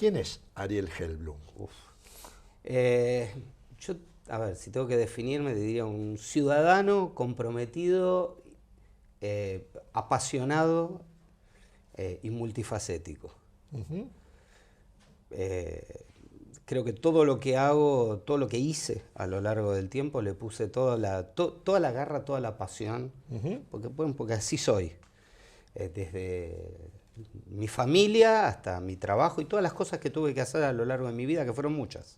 ¿Quién es Ariel Helblum? Yo, a ver, si tengo que definirme, diría un ciudadano comprometido, apasionado y multifacético. Creo que todo lo que hago, todo lo que hice a lo largo del tiempo, le puse toda la garra, toda la pasión, porque así soy. Desde mi familia hasta mi trabajo y todas las cosas que tuve que hacer a lo largo de mi vida, que fueron muchas.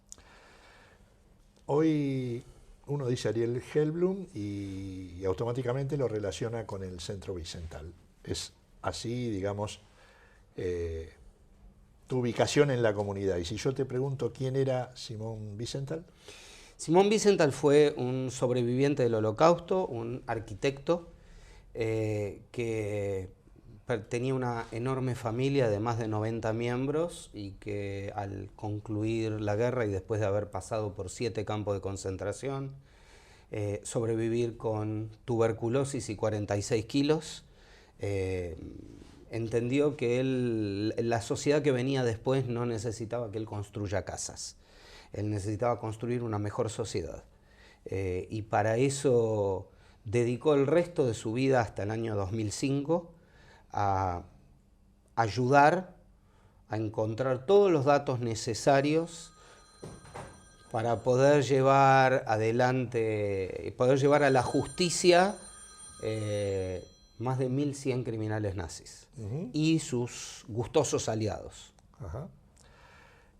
Hoy uno dice Ariel Helblum y automáticamente lo relaciona con el Centro Vicental. Es así, digamos, tu ubicación en la comunidad. Y si yo te pregunto quién era Simón Wiesenthal. Simón Wiesenthal fue un sobreviviente del Holocausto, un arquitecto que tenía una enorme familia de más de 90 miembros y que al concluir la guerra y después de haber pasado por 7 campos de concentración, sobrevivir con tuberculosis y 46 kilos, entendió que la sociedad que venía después no necesitaba que él construya casas. Él necesitaba construir una mejor sociedad. Y para eso dedicó el resto de su vida hasta el año 2005 a ayudar a encontrar todos los datos necesarios para poder llevar adelante, poder llevar a la justicia más de 1.100 criminales nazis y sus gustosos aliados.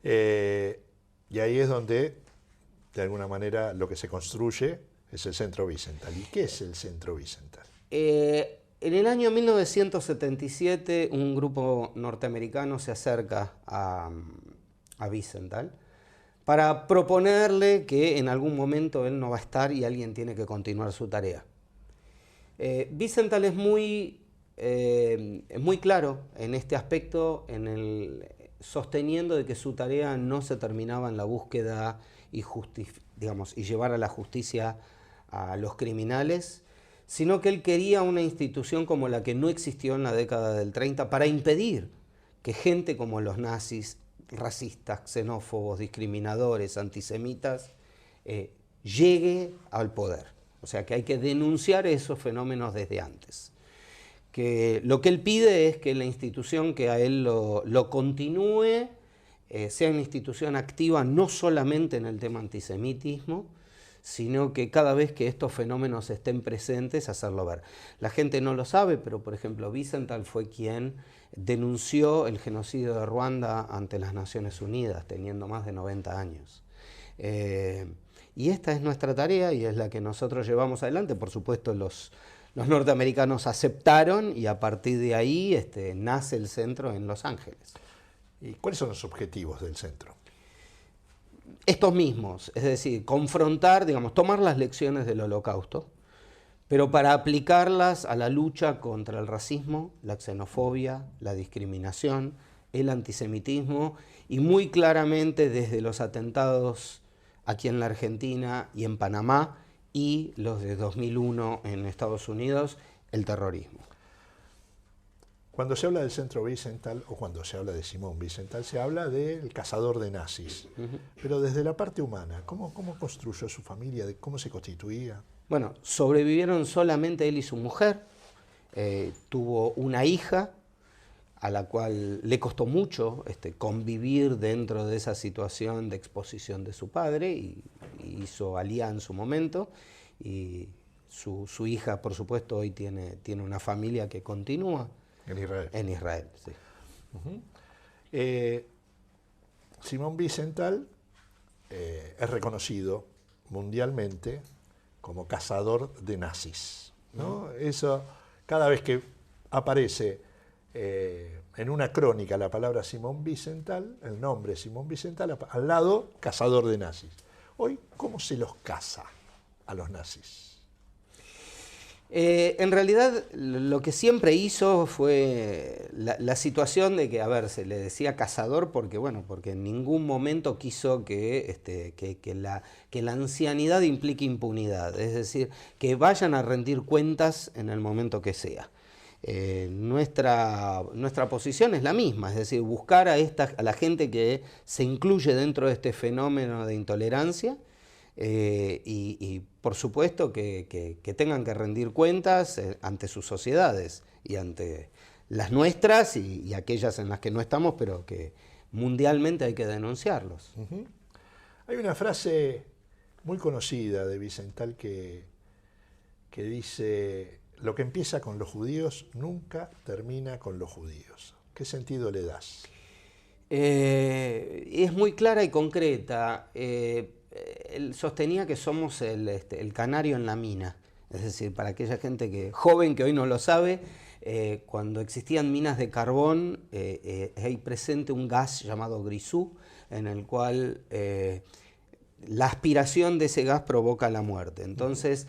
Y ahí es donde, de alguna manera, lo que se construye es el Centro Vicental. ¿Y qué es el Centro Vicental? En el año 1977, un grupo norteamericano se acerca a Wiesenthal para proponerle que en algún momento él no va a estar y alguien tiene que continuar su tarea. Wiesenthal es muy claro en este aspecto, sosteniendo de que su tarea no se terminaba en la búsqueda y llevar a la justicia a los criminales, sino que él quería una institución como la que no existió en la década del 30 para impedir que gente como los nazis, racistas, xenófobos, discriminadores, antisemitas, llegue al poder. O sea que hay que denunciar esos fenómenos desde antes. Que lo que él pide es que la institución que a él lo continúe sea una institución activa no solamente en el tema antisemitismo, sino que cada vez que estos fenómenos estén presentes, hacerlo ver. La gente no lo sabe, pero por ejemplo Wiesenthal fue quien denunció el genocidio de Ruanda ante las Naciones Unidas, teniendo más de 90 años. Y esta es nuestra tarea y es la que nosotros llevamos adelante. Por supuesto, los norteamericanos aceptaron y a partir de ahí nace el centro en Los Ángeles. ¿Y cuáles son los objetivos del centro? Estos mismos, es decir, confrontar, tomar las lecciones del Holocausto, pero para aplicarlas a la lucha contra el racismo, la xenofobia, la discriminación, el antisemitismo y muy claramente desde los atentados aquí en la Argentina y en Panamá y los de 2001 en Estados Unidos, el terrorismo. Cuando se habla del Centro Wiesenthal o cuando se habla de Simón Wiesenthal, se habla del cazador de nazis. Pero desde la parte humana, ¿cómo construyó su familia? ¿Cómo se constituía? Bueno, sobrevivieron solamente él y su mujer. Tuvo una hija a la cual le costó mucho convivir dentro de esa situación de exposición de su padre y hizo alía en su momento. Y su hija, por supuesto, hoy tiene una familia que continúa. En Israel. En Israel, sí. Simón Wiesenthal es reconocido mundialmente como cazador de nazis, ¿no? Eso, cada vez que aparece en una crónica la palabra Simón Wiesenthal, el nombre Simón Wiesenthal, al lado, cazador de nazis. Hoy, ¿cómo se los caza a los nazis? En realidad, lo que siempre hizo fue la situación de que, se le decía cazador porque en ningún momento quiso que la ancianidad implique impunidad, es decir, que vayan a rendir cuentas en el momento que sea. nuestra posición es la misma, es decir, buscar a la gente que se incluye dentro de este fenómeno de intolerancia y por supuesto que tengan que rendir cuentas ante sus sociedades y ante las nuestras y aquellas en las que no estamos, pero que mundialmente hay que denunciarlos. Uh-huh. Hay una frase muy conocida de Wiesenthal que dice: lo que empieza con los judíos nunca termina con los judíos. ¿Qué sentido le das? Es muy clara y concreta. Él sostenía que somos el canario en la mina. Es decir, para aquella gente joven que hoy no lo sabe, cuando existían minas de carbón, hay presente un gas llamado grisú, en el cual la aspiración de ese gas provoca la muerte. Entonces,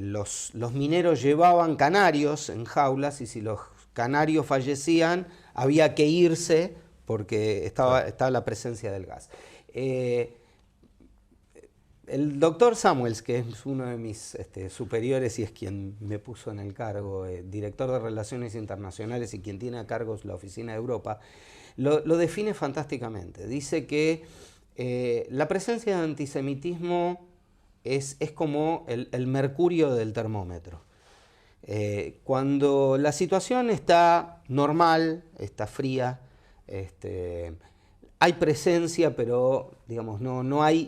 los mineros llevaban canarios en jaulas y si los canarios fallecían, había que irse porque estaba la presencia del gas. El doctor Samuels, que es uno de mis superiores y es quien me puso en el cargo, director de Relaciones Internacionales y quien tiene a cargo la Oficina de Europa, lo define fantásticamente. Dice que la presencia de antisemitismo es como el mercurio del termómetro. Cuando la situación está normal, está fría, hay presencia, pero digamos, no es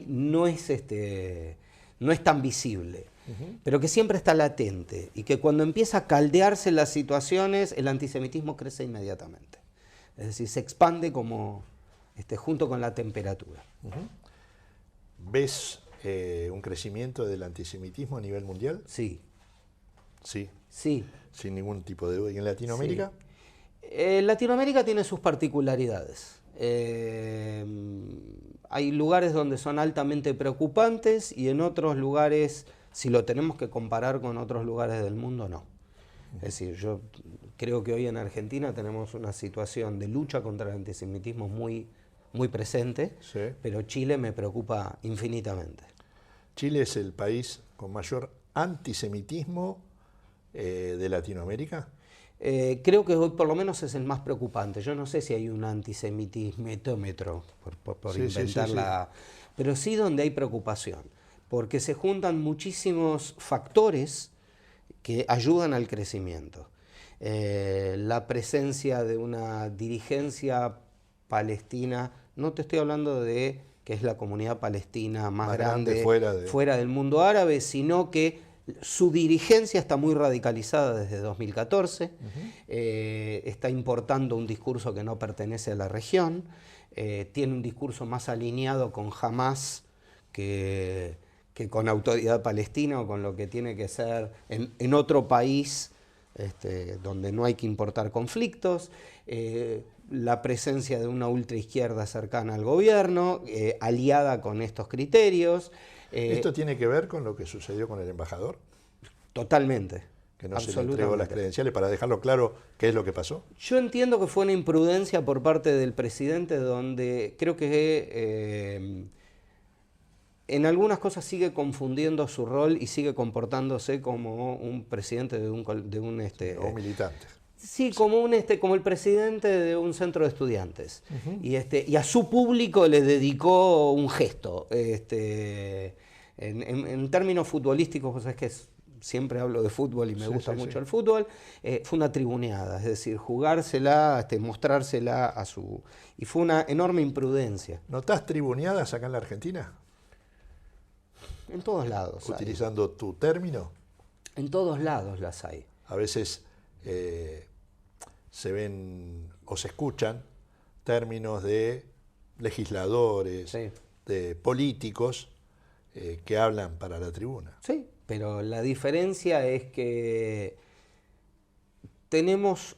tan visible, pero que siempre está latente y que cuando empieza a caldearse las situaciones, el antisemitismo crece inmediatamente. Es decir, se expande como junto con la temperatura. ¿Ves un crecimiento del antisemitismo a nivel mundial? Sí. Sí. Sí. Sin ningún tipo de duda. ¿Y en Latinoamérica? Sí. Latinoamérica tiene sus particularidades. Hay lugares donde son altamente preocupantes y en otros lugares, si lo tenemos que comparar con otros lugares del mundo, no. Es decir, yo creo que hoy en Argentina tenemos una situación de lucha contra el antisemitismo muy presente, sí. Pero Chile me preocupa infinitamente. ¿Chile es el país con mayor antisemitismo de Latinoamérica? Creo que hoy por lo menos es el más preocupante. Yo no sé si hay un antisemitismetómetro por sí, inventarla, sí. Pero sí donde hay preocupación, porque se juntan muchísimos factores que ayudan al crecimiento. La presencia de una dirigencia palestina, no te estoy hablando de que es la comunidad palestina más grande fuera del mundo árabe, sino que su dirigencia está muy radicalizada desde 2014, está importando un discurso que no pertenece a la región, tiene un discurso más alineado con Hamás que con autoridad palestina o con lo que tiene que ser en otro país donde no hay que importar conflictos, la presencia de una ultraizquierda cercana al gobierno, aliada con estos criterios. ¿Esto tiene que ver con lo que sucedió con el embajador? Totalmente. Que no se le entregó las credenciales, para dejarlo claro, ¿qué es lo que pasó? Yo entiendo que fue una imprudencia por parte del presidente, donde creo que en algunas cosas sigue confundiendo su rol y sigue comportándose como un presidente de un o un militante. Sí, como el presidente de un centro de estudiantes. Y a su público le dedicó un gesto. En términos futbolísticos, pues es que siempre hablo de fútbol y me gusta mucho el fútbol, fue una tribuneada, es decir, jugársela, mostrársela a su... Y fue una enorme imprudencia. ¿Notás tribuneadas acá en la Argentina? En todos lados. ¿Utilizando tu término? En todos lados las hay. A veces se ven o se escuchan términos de legisladores, de políticos que hablan para la tribuna. Sí, pero la diferencia es que tenemos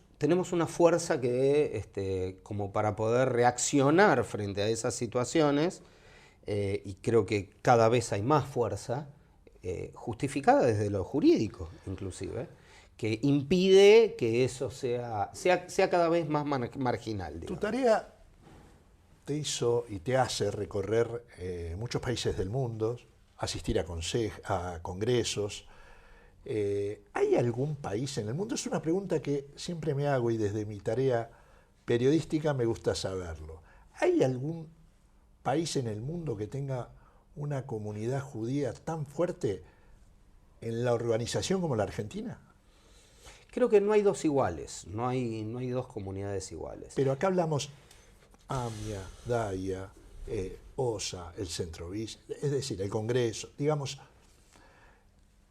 una fuerza que, como para poder reaccionar frente a esas situaciones, y creo que cada vez hay más fuerza, justificada desde lo jurídico inclusive, que impide que eso sea cada vez más marginal. Digamos. Tu tarea te hizo y te hace recorrer muchos países del mundo, asistir a congresos ¿Hay algún país en el mundo? Es una pregunta que siempre me hago y desde mi tarea periodística me gusta saberlo. ¿Hay algún país en el mundo que tenga una comunidad judía tan fuerte en la organización como la Argentina? Creo que no hay dos iguales, no hay dos comunidades iguales. Pero acá hablamos AMIA, DAIA, OSA, el Centro BIS, es decir, el Congreso, digamos,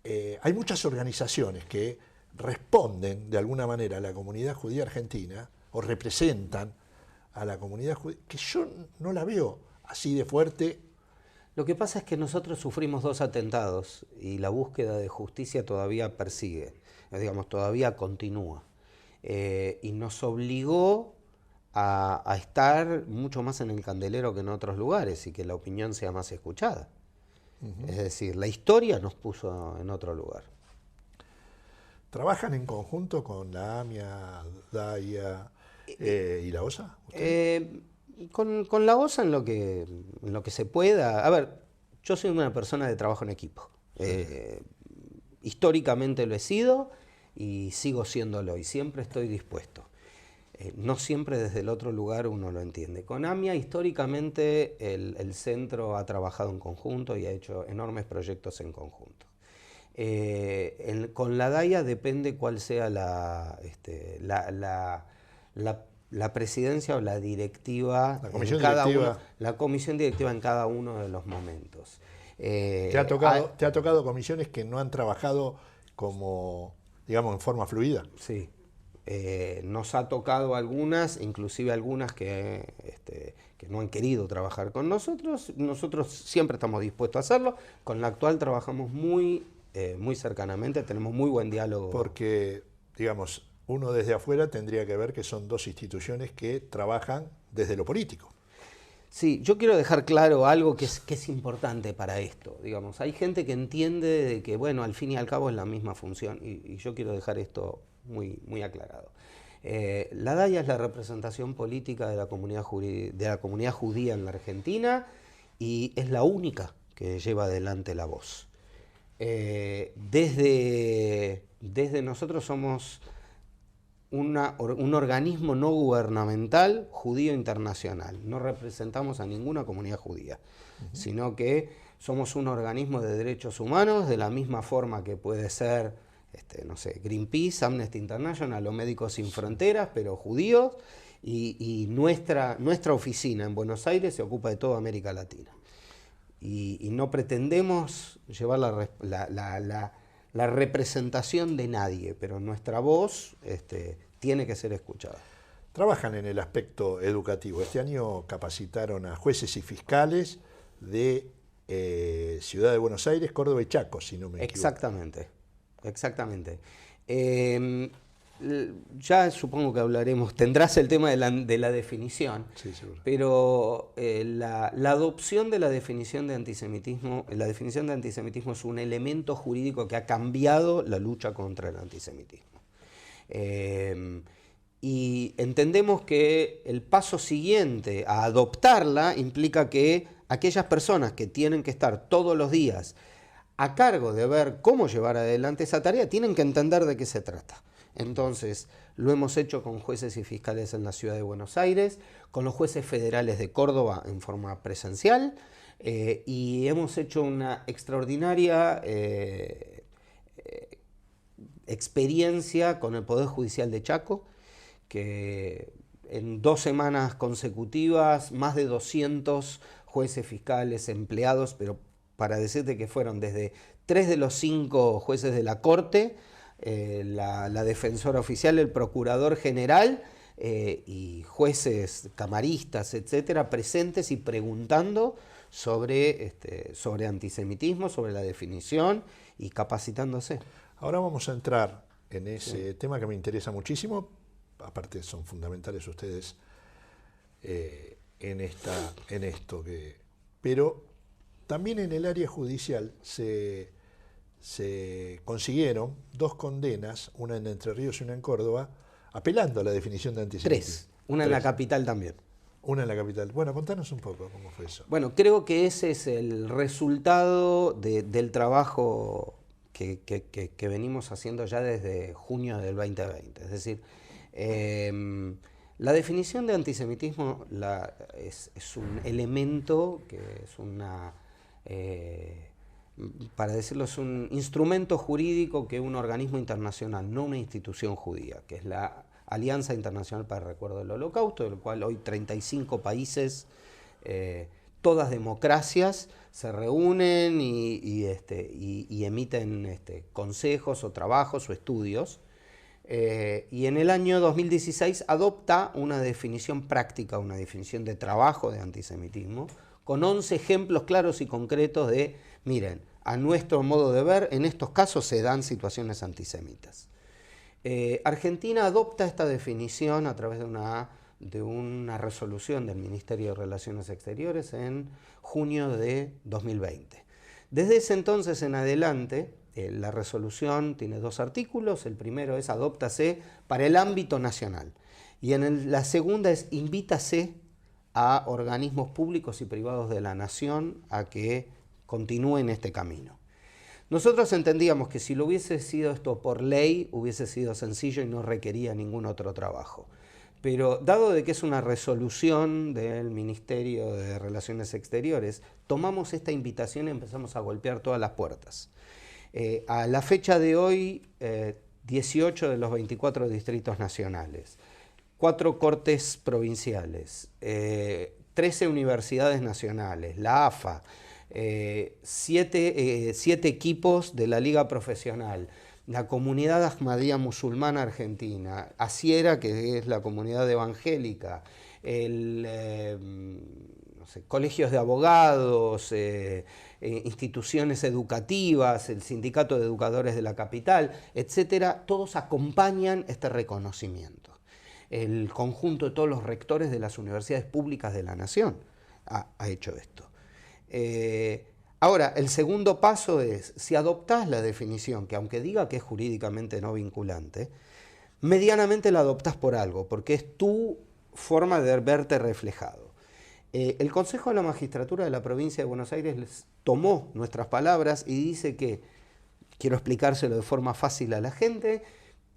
hay muchas organizaciones que responden de alguna manera a la comunidad judía argentina o representan a la comunidad judía, que yo no la veo así de fuerte. Lo que pasa es que nosotros sufrimos 2 atentados y la búsqueda de justicia todavía persigue, digamos, todavía continúa. Y nos obligó a estar mucho más en el candelero que en otros lugares y que la opinión sea más escuchada. Es decir, la historia nos puso en otro lugar. ¿Trabajan en conjunto con la AMIA, DAIA y la OSA? Con la OSA en lo que se pueda. A ver, yo soy una persona de trabajo en equipo. Históricamente lo he sido y sigo siéndolo y siempre estoy dispuesto. No siempre desde el otro lugar uno lo entiende. Con AMIA históricamente el centro ha trabajado en conjunto y ha hecho enormes proyectos en conjunto. Con la DAIA depende cuál sea la presidencia o la directiva, la comisión directiva en cada uno de los momentos. ¿Te ha tocado comisiones que no han trabajado como, digamos, en forma fluida? Sí. Nos ha tocado algunas, inclusive algunas que no han querido trabajar con nosotros. Nosotros siempre estamos dispuestos a hacerlo. Con la actual trabajamos muy cercanamente, tenemos muy buen diálogo. Porque, digamos, uno desde afuera tendría que ver que son 2 instituciones que trabajan desde lo político. Sí, yo quiero dejar claro algo que es importante para esto. Digamos, hay gente que entiende de que, bueno, al fin y al cabo es la misma función y yo quiero dejar esto muy aclarado. La DAIA es la representación política de la comunidad judía en la Argentina y es la única que lleva adelante la voz. Desde nosotros somos un organismo no gubernamental judío internacional. No representamos a ninguna comunidad judía, sino que somos un organismo de derechos humanos de la misma forma que puede ser no sé, Greenpeace, Amnesty International o Médicos Sin Fronteras, pero judíos, y nuestra oficina en Buenos Aires se ocupa de toda América Latina. Y no pretendemos llevar la representación de nadie, pero nuestra voz tiene que ser escuchada. Trabajan en el aspecto educativo. Este año capacitaron a jueces y fiscales de Ciudad de Buenos Aires, Córdoba y Chaco, si no me equivoco. Exactamente. Ya supongo que hablaremos, tendrás el tema de la definición, sí, seguro. Pero la adopción de la definición de antisemitismo es un elemento jurídico que ha cambiado la lucha contra el antisemitismo. Y entendemos que el paso siguiente a adoptarla implica que aquellas personas que tienen que estar todos los días a cargo de ver cómo llevar adelante esa tarea, tienen que entender de qué se trata. Entonces, lo hemos hecho con jueces y fiscales en la Ciudad de Buenos Aires, con los jueces federales de Córdoba en forma presencial, y hemos hecho una extraordinaria experiencia con el Poder Judicial de Chaco, que en 2 semanas consecutivas, más de 200 jueces fiscales empleados, pero para decirte que fueron desde 3 de los 5 jueces de la Corte, la defensora oficial, el procurador general y jueces camaristas, etcétera, presentes y preguntando sobre antisemitismo, sobre la definición y capacitándose. Ahora vamos a entrar en ese tema que me interesa muchísimo. Aparte son fundamentales ustedes en esto que... Pero también en el área judicial se consiguieron 2 condenas, una en Entre Ríos y una en Córdoba, apelando a la definición de antisemitismo. 3, una en la capital también. Una en la capital. Bueno, contanos un poco cómo fue eso. Bueno, creo que ese es el resultado del trabajo que venimos haciendo ya desde junio del 2020. Es decir, la definición de antisemitismo es un elemento que es una... para decirlo, es un instrumento jurídico que un organismo internacional, no una institución judía, que es la Alianza Internacional para el Recuerdo del Holocausto, del cual hoy 35 países, todas democracias, se reúnen y emiten consejos o trabajos o estudios. Y en el año 2016 adopta una definición práctica, una definición de trabajo de antisemitismo, con 11 ejemplos claros y concretos de, miren, a nuestro modo de ver, en estos casos se dan situaciones antisemitas. Argentina adopta esta definición a través de una resolución del Ministerio de Relaciones Exteriores en junio de 2020. Desde ese entonces en adelante, la resolución tiene 2 artículos. El primero es adóptase para el ámbito nacional. Y la segunda es invítase a organismos públicos y privados de la nación a que continúen este camino. Nosotros entendíamos que si lo hubiese sido esto por ley, hubiese sido sencillo y no requería ningún otro trabajo. Pero dado de que es una resolución del Ministerio de Relaciones Exteriores, tomamos esta invitación y empezamos a golpear todas las puertas. A la fecha de hoy, 18 de los 24 distritos nacionales, 4 cortes provinciales, 13 universidades nacionales, la AFA, 7 equipos de la Liga Profesional, la comunidad Ahmadía musulmana argentina, Asiera, que es la comunidad evangélica, colegios de abogados, instituciones educativas, el Sindicato de Educadores de la Capital, etcétera, todos acompañan este reconocimiento. El conjunto de todos los rectores de las universidades públicas de la Nación ha hecho esto. Ahora, el segundo paso es, si adoptás la definición, que aunque diga que es jurídicamente no vinculante, medianamente la adoptás por algo, porque es tu forma de verte reflejado. El Consejo de la Magistratura de la Provincia de Buenos Aires tomó nuestras palabras y dice que, quiero explicárselo de forma fácil a la gente,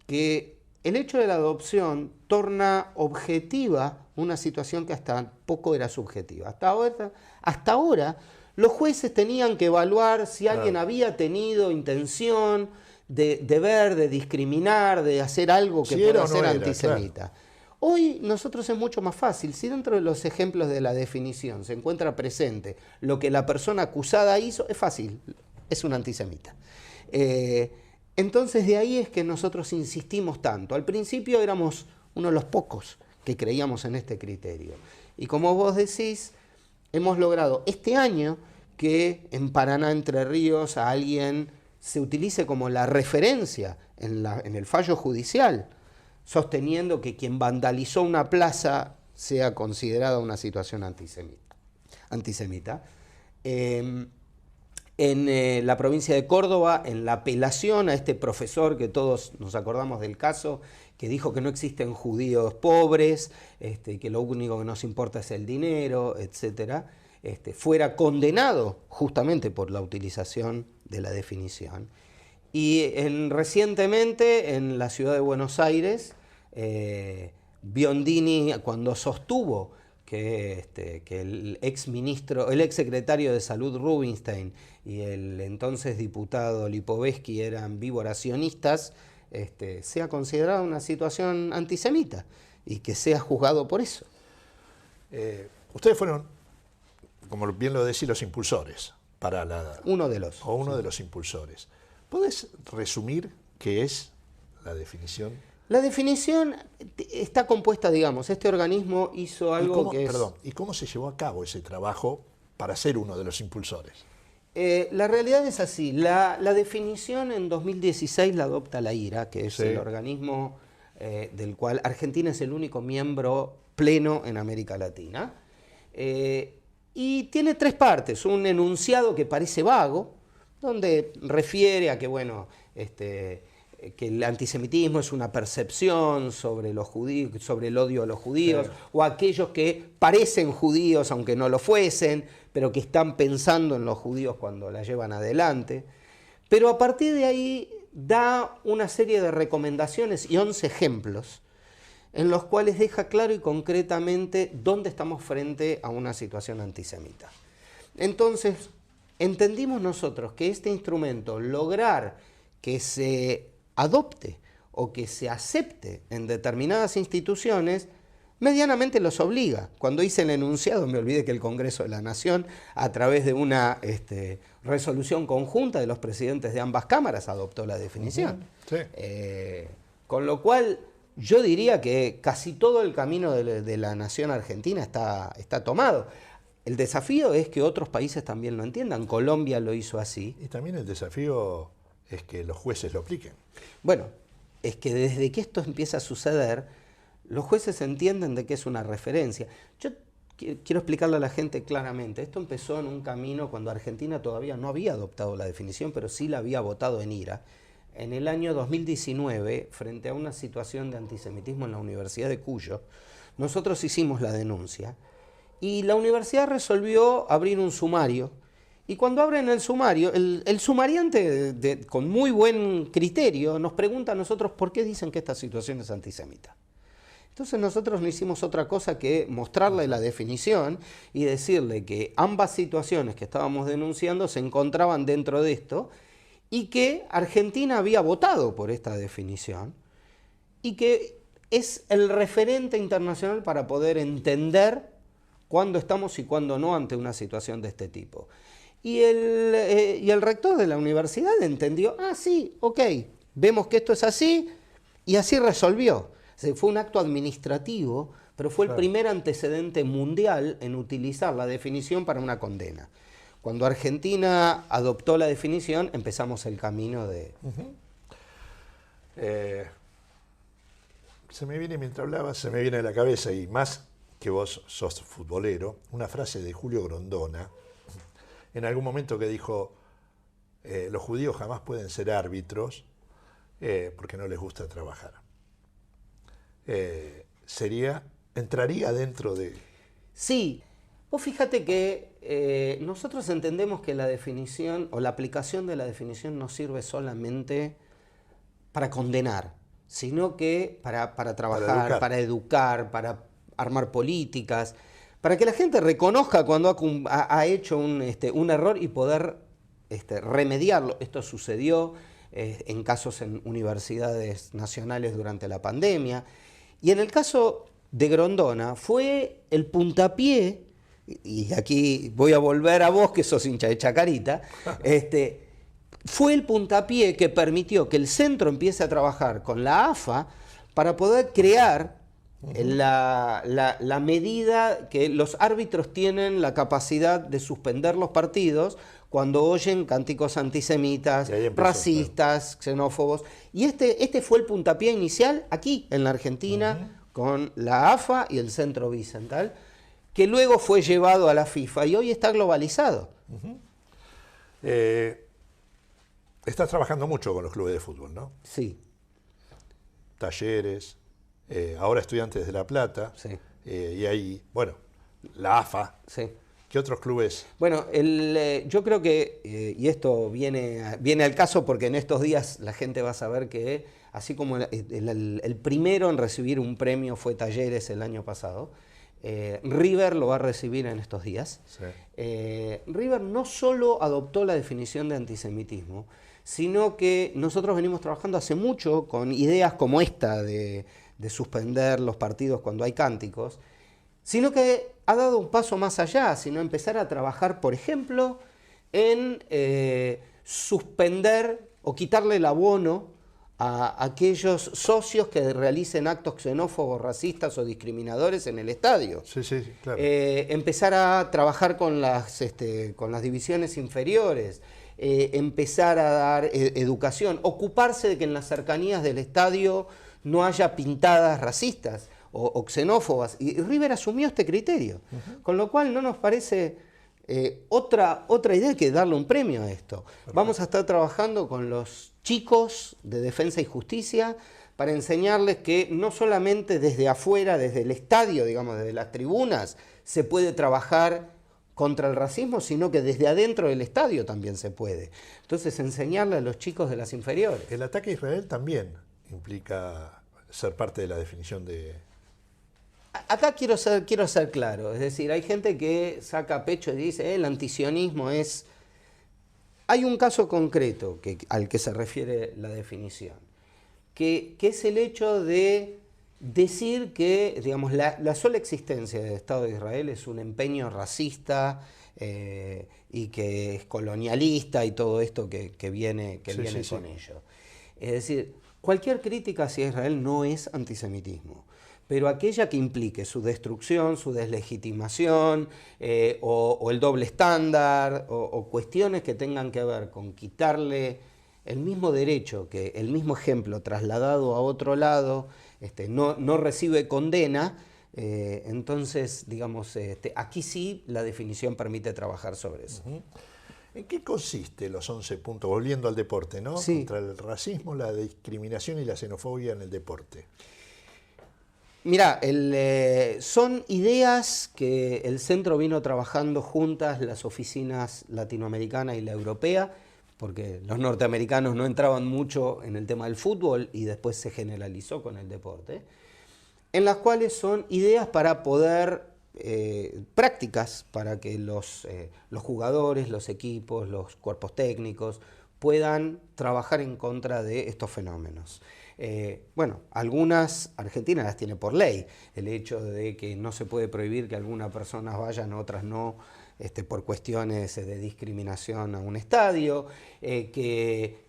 que el hecho de la adopción torna objetiva una situación que hasta poco era subjetiva. Hasta ahora los jueces tenían que evaluar si alguien había tenido intención de ver, de discriminar, de hacer algo que pueda ser antisemita. Claro. Hoy nosotros es mucho más fácil. Si dentro de los ejemplos de la definición se encuentra presente lo que la persona acusada hizo, es fácil, es un antisemita. Entonces de ahí es que nosotros insistimos tanto. Al principio éramos uno de los pocos que creíamos en este criterio. Y como vos decís, hemos logrado este año que en Paraná, Entre Ríos, a alguien se utilice como la referencia en el fallo judicial, sosteniendo que quien vandalizó una plaza sea considerada una situación antisemita. En la provincia de Córdoba, en la apelación a este profesor, que todos nos acordamos del caso, que dijo que no existen judíos pobres, que lo único que nos importa es el dinero, etc., fuera condenado justamente por la utilización de la definición. Y recientemente en la ciudad de Buenos Aires, Biondini, cuando sostuvo que el ex secretario de Salud Rubinstein y el entonces diputado Lipovetsky eran vivoracionistas, sea considerada una situación antisemita y que sea juzgado por eso. Ustedes fueron, como bien lo decís, los impulsores para uno de los impulsores. ¿Podés resumir qué es la definición? La definición está compuesta, digamos, este organismo hizo algo ¿Y cómo se llevó a cabo ese trabajo para ser uno de los impulsores? La realidad es así. La definición en 2016 la adopta la IRA, que es el organismo del cual Argentina es el único miembro pleno en América Latina. Y tiene 3 partes. Un enunciado que parece vago, donde refiere a que, bueno, que el antisemitismo es una percepción sobre los judíos, sobre el odio a los judíos, o aquellos que parecen judíos aunque no lo fuesen, pero que están pensando en los judíos cuando la llevan adelante. Pero a partir de ahí da una serie de recomendaciones y 11 ejemplos en los cuales deja claro y concretamente dónde estamos frente a una situación antisemita. Entonces, entendimos nosotros que este instrumento, lograr que se adopte o que se acepte en determinadas instituciones, medianamente los obliga. Cuando hice el enunciado, me olvidé que el Congreso de la Nación, a través de una resolución conjunta de los presidentes de ambas cámaras, adoptó la definición. Sí. Con lo cual, yo diría que casi todo el camino de la nación argentina está tomado. El desafío es que otros países también lo entiendan. Colombia lo hizo así. Y también el desafío es que los jueces lo apliquen. Bueno, es que desde que esto empieza a suceder, los jueces entienden de que es una referencia. Yo quiero explicarle a la gente claramente. Esto empezó en un camino cuando Argentina todavía no había adoptado la definición, pero sí la había votado en IRA. En el año 2019, frente a una situación de antisemitismo en la Universidad de Cuyo, nosotros hicimos la denuncia y la universidad resolvió abrir un sumario. Y cuando abren el sumario, el sumariante con muy buen criterio nos pregunta a nosotros por qué dicen que esta situación es antisemita. Entonces nosotros no hicimos otra cosa que mostrarle la definición y decirle que ambas situaciones que estábamos denunciando se encontraban dentro de esto y que Argentina había votado por esta definición y que es el referente internacional para poder entender cuándo estamos y cuándo no ante una situación de este tipo. Y el rector de la universidad entendió, sí, ok, vemos que esto es así, y así resolvió. O sea, fue un acto administrativo, pero fue el primer antecedente mundial en utilizar la definición para una condena. Cuando Argentina adoptó la definición, empezamos el camino de... Se me viene, mientras hablabas, se me viene a la cabeza, y más que vos sos futbolero, una frase de Julio Grondona, en algún momento que dijo, los judíos jamás pueden ser árbitros porque no les gusta trabajar. Entraría dentro de... Sí, vos fíjate que nosotros entendemos que la definición o la aplicación de la definición no sirve solamente para condenar, sino que para trabajar, para educar, para armar políticas, para que la gente reconozca cuando ha hecho un error y poder remediarlo. Esto sucedió en casos en universidades nacionales durante la pandemia. Y en el caso de Grondona fue el puntapié, y aquí voy a volver a vos que sos hincha de Chacarita, fue el puntapié que permitió que el centro empiece a trabajar con la AFA para poder crear la medida que los árbitros tienen la capacidad de suspender los partidos cuando oyen cánticos antisemitas, racistas, xenófobos. Y este fue el puntapié inicial aquí en la Argentina con la AFA y el Centro Bicental, que luego fue llevado a la FIFA y hoy está globalizado. Estás trabajando mucho con los clubes de fútbol, ¿no? Sí. Talleres, ahora Estudiantes de La Plata, Sí. Y ahí, bueno, la AFA. Sí. ¿Qué otros clubes? Bueno, yo creo que, y esto viene al caso porque en estos días la gente va a saber que, así como el primero en recibir un premio fue Talleres el año pasado, River lo va a recibir en estos días. Sí. River no solo adoptó la definición de antisemitismo, sino que nosotros venimos trabajando hace mucho con ideas como esta de suspender los partidos cuando hay cánticos, sino que ha dado un paso más allá, sino empezar a trabajar, por ejemplo, en suspender o quitarle el abono a aquellos socios que realicen actos xenófobos, racistas o discriminadores en el estadio. Sí, claro. Empezar a trabajar con las divisiones inferiores, empezar a dar educación, ocuparse de que en las cercanías del estadio no haya pintadas racistas o xenófobas. Y River asumió este criterio, con lo cual no nos parece otra idea que darle un premio a esto. Perfecto. Vamos a estar trabajando con los chicos de Defensa y Justicia para enseñarles que no solamente desde afuera, desde el estadio, digamos, desde las tribunas, se puede trabajar contra el racismo, sino que desde adentro del estadio también se puede. Entonces, enseñarle a los chicos de las inferiores. El ataque a Israel también implica ser parte de la definición de... Acá quiero ser claro, es decir, hay gente que saca pecho y dice, el antisionismo es... Hay un caso concreto al que se refiere la definición, que es el hecho de decir que, digamos, la sola existencia del Estado de Israel es un empeño racista y que es colonialista y todo esto que viene con ello. Es decir, cualquier crítica hacia Israel no es antisemitismo, pero aquella que implique su destrucción, su deslegitimación, o el doble estándar, o cuestiones que tengan que ver con quitarle el mismo derecho, que el mismo ejemplo trasladado a otro lado, no recibe condena, entonces, digamos, aquí sí la definición permite trabajar sobre eso. ¿En qué consiste los 11 puntos? Volviendo al deporte, ¿no? Sí. Contra el racismo, la discriminación y la xenofobia en el deporte. Mirá, son ideas que el centro vino trabajando juntas, las oficinas latinoamericana y la europea, porque los norteamericanos no entraban mucho en el tema del fútbol y después se generalizó con el deporte, en las cuales son ideas para poder, prácticas para que los jugadores, los equipos, los cuerpos técnicos puedan trabajar en contra de estos fenómenos. Bueno, algunas Argentina las tiene por ley, el hecho de que no se puede prohibir que algunas personas vayan, otras no, por cuestiones de discriminación a un estadio, que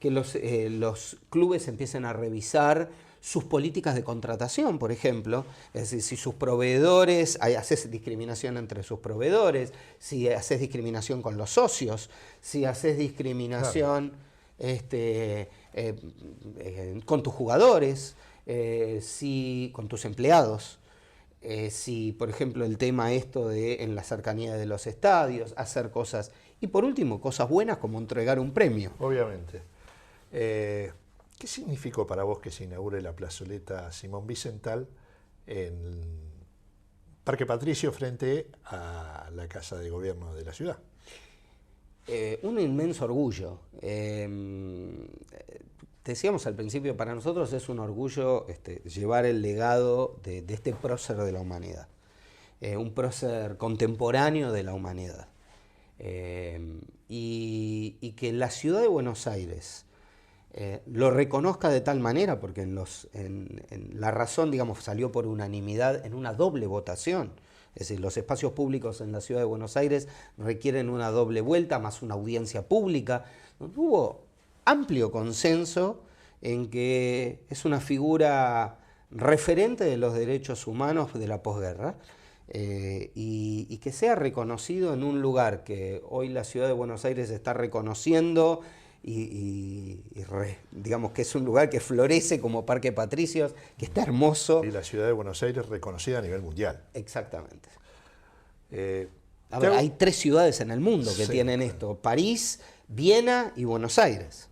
los clubes empiecen a revisar sus políticas de contratación, por ejemplo, es decir, si sus proveedores, haces discriminación entre sus proveedores, si haces discriminación con los socios, si haces discriminación... Claro. Con tus jugadores, con tus empleados, si por ejemplo el tema de en la cercanía de los estadios, hacer cosas, y por último cosas buenas como entregar un premio. Obviamente. ¿Qué significó para vos que se inaugure la plazoleta Simón Wiesenthal en Parque Patricio frente a la Casa de Gobierno de la ciudad? Un inmenso orgullo. Decíamos al principio, para nosotros es un orgullo llevar el legado de este prócer de la humanidad, un prócer contemporáneo de la humanidad, y que la ciudad de Buenos Aires lo reconozca de tal manera, porque en la razón, digamos, salió por unanimidad en una doble votación. Es decir, los espacios públicos en la ciudad de Buenos Aires requieren una doble vuelta, más una audiencia pública. Hubo amplio consenso en que es una figura referente de los derechos humanos de la posguerra, y que sea reconocido en un lugar que hoy la ciudad de Buenos Aires está reconociendo digamos que es un lugar que florece como Parque Patricios, que está hermoso. Y la ciudad de Buenos Aires reconocida a nivel mundial. Exactamente. A ver, hay 3 ciudades en el mundo que tienen esto: París, Viena y Buenos Aires.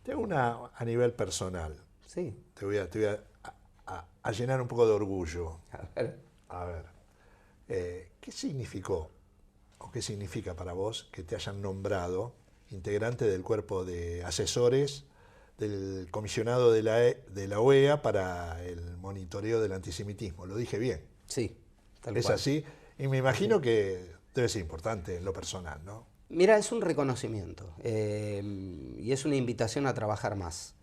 Te hago una a nivel personal. Sí. Te voy a llenar un poco de orgullo. A ver. ¿Qué significó o qué significa para vos que te hayan nombrado integrante del cuerpo de asesores del comisionado de la OEA para el monitoreo del antisemitismo? ¿Lo dije bien? Sí, tal ¿Es cual. así? Y me imagino que debe ser importante en lo personal, ¿no? Mira, es un reconocimiento y es una invitación a trabajar más.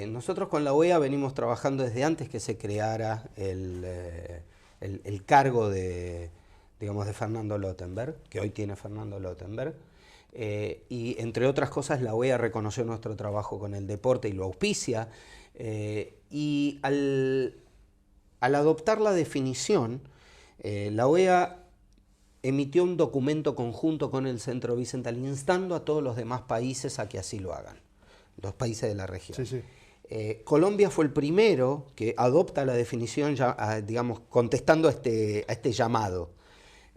Nosotros con la OEA venimos trabajando desde antes que se creara el cargo de Fernando Lottenberg, que hoy tiene Fernando Lottenberg. Y entre otras cosas la OEA reconoció nuestro trabajo con el deporte y lo auspicia, y al adoptar la definición, la OEA emitió un documento conjunto con el Centro Wiesenthal instando a todos los demás países a que así lo hagan, los países de la región. Sí, sí. Colombia fue el primero que adopta la definición, digamos, contestando a este llamado,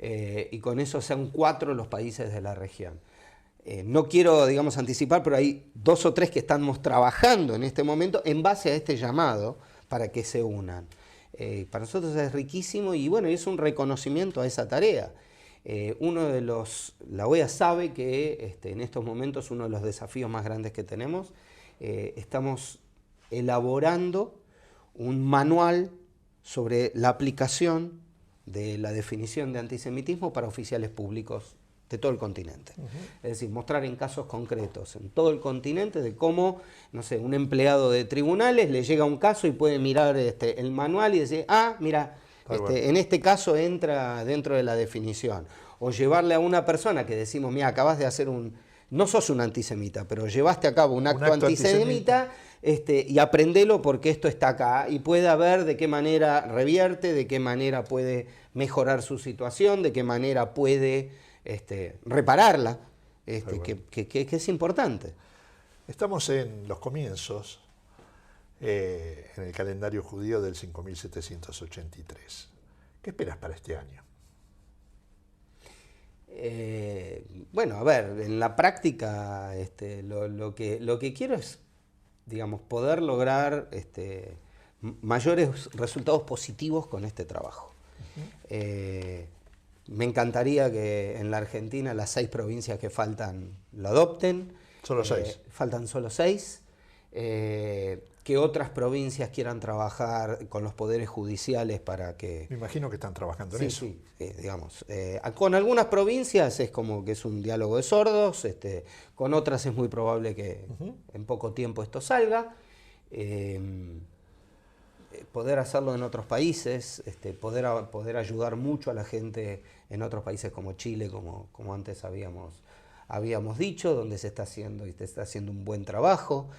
y con eso sean 4 los países de la región. No quiero, digamos, anticipar, pero hay 2 o 3 que estamos trabajando en este momento en base a este llamado para que se unan. Para nosotros es riquísimo y bueno, es un reconocimiento a esa tarea. La OEA sabe que en estos momentos uno de los desafíos más grandes que tenemos, estamos elaborando un manual sobre la aplicación de la definición de antisemitismo para oficiales públicos de todo el continente. Es decir, mostrar en casos concretos en todo el continente de cómo, no sé, un empleado de tribunales le llega un caso y puede mirar el manual y decir, mira, en este caso entra dentro de la definición. O llevarle a una persona que decimos, mira, acabas de hacer no sos un antisemita, pero llevaste a cabo un acto antisemita, y aprendelo porque esto está acá, y pueda ver de qué manera revierte, de qué manera puede mejorar su situación, de qué manera puede repararla, que es importante. Estamos en los comienzos, en el calendario judío del 5783. ¿Qué esperas para este año? Bueno, a ver, en la práctica lo que quiero es, digamos, poder lograr mayores resultados positivos con este trabajo. Me encantaría que en la Argentina las 6 provincias que faltan lo adopten. Solo 6. Faltan solo 6. Que otras provincias quieran trabajar con los poderes judiciales para que... Me imagino que están trabajando en eso. Sí, digamos. Con algunas provincias es como que es un diálogo de sordos, con otras es muy probable que en poco tiempo esto salga. Poder hacerlo en otros países, poder ayudar mucho a la gente en otros países como Chile, como antes habíamos dicho, donde se está haciendo un buen trabajo.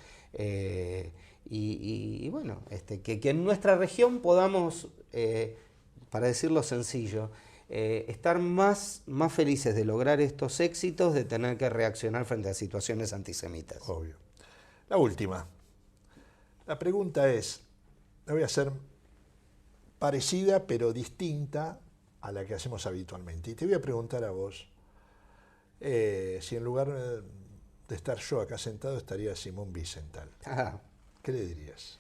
Y bueno, que en nuestra región podamos, para decirlo sencillo, estar más felices de lograr estos éxitos, de tener que reaccionar frente a situaciones antisemitas. Obvio. La última. La pregunta es, la voy a hacer parecida pero distinta a la que hacemos habitualmente. Y te voy a preguntar a vos, si en lugar de estar yo acá sentado estaría Simón Wiesenthal. ¿Qué le dirías?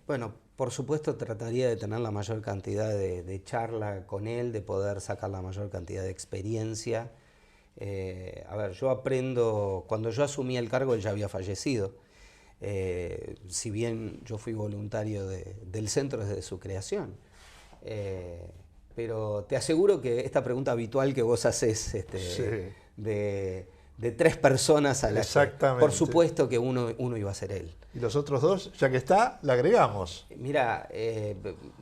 Bueno, por supuesto trataría de tener la mayor cantidad de charla con él, de poder sacar la mayor cantidad de experiencia. A ver, yo aprendo, cuando yo asumí el cargo él ya había fallecido. Si bien yo fui voluntario del centro desde su creación. Pero te aseguro que esta pregunta habitual que vos haces sí. de 3 personas a la Exactamente. Por supuesto que uno iba a ser él. Y los otros 2, ya que está, le agregamos. Mira,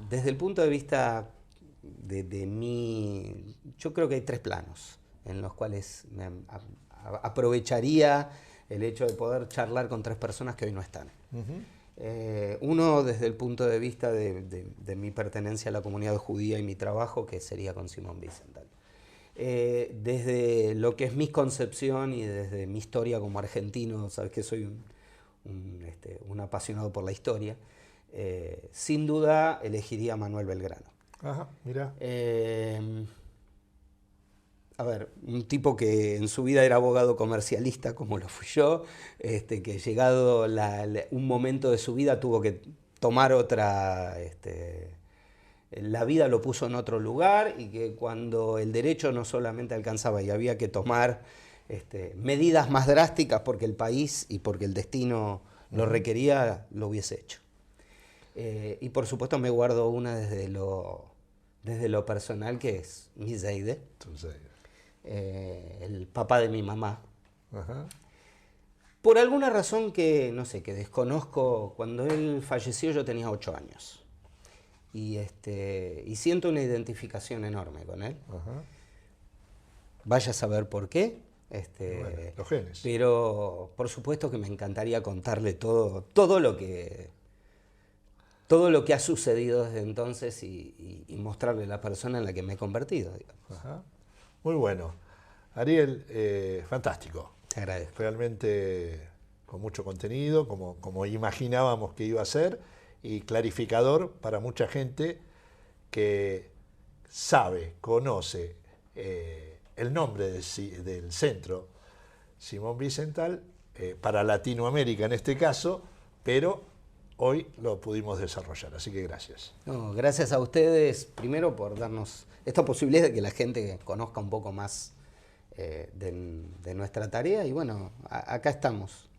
desde el punto de vista de mí, yo creo que hay 3 planos en los cuales aprovecharía el hecho de poder charlar con 3 personas que hoy no están. Uno desde el punto de vista de mi pertenencia a la comunidad judía y mi trabajo, que sería con Simón Wiesenthal. Desde lo que es mi concepción y desde mi historia como argentino, sabes que soy un apasionado por la historia, sin duda elegiría a Manuel Belgrano. Ajá, mira. A ver, un tipo que en su vida era abogado comercialista, como lo fui yo, que llegado un momento de su vida tuvo que tomar otra... la vida lo puso en otro lugar y que cuando el derecho no solamente alcanzaba y había que tomar medidas más drásticas porque el país y porque el destino lo requería, lo hubiese hecho. Y por supuesto me guardo una desde lo personal, que es mi Zeide. El papá de mi mamá. Ajá. Por alguna razón que, no sé, que desconozco, cuando él falleció yo tenía 8 años. Y siento una identificación enorme con él. Ajá. Vaya a saber por qué. Bueno, los genes. Pero por supuesto que me encantaría contarle todo lo que ha sucedido desde entonces y mostrarle la persona en la que me he convertido, digamos. Ajá. Muy bueno. Ariel, fantástico. Te agradezco. Realmente con mucho contenido, como imaginábamos que iba a ser, y clarificador para mucha gente que sabe, conoce el nombre del centro Simón Wiesenthal, para Latinoamérica en este caso, pero hoy lo pudimos desarrollar. Así que gracias. No, gracias a ustedes, primero por darnos esta posibilidad de que la gente conozca un poco más de nuestra tarea. Y bueno, acá estamos.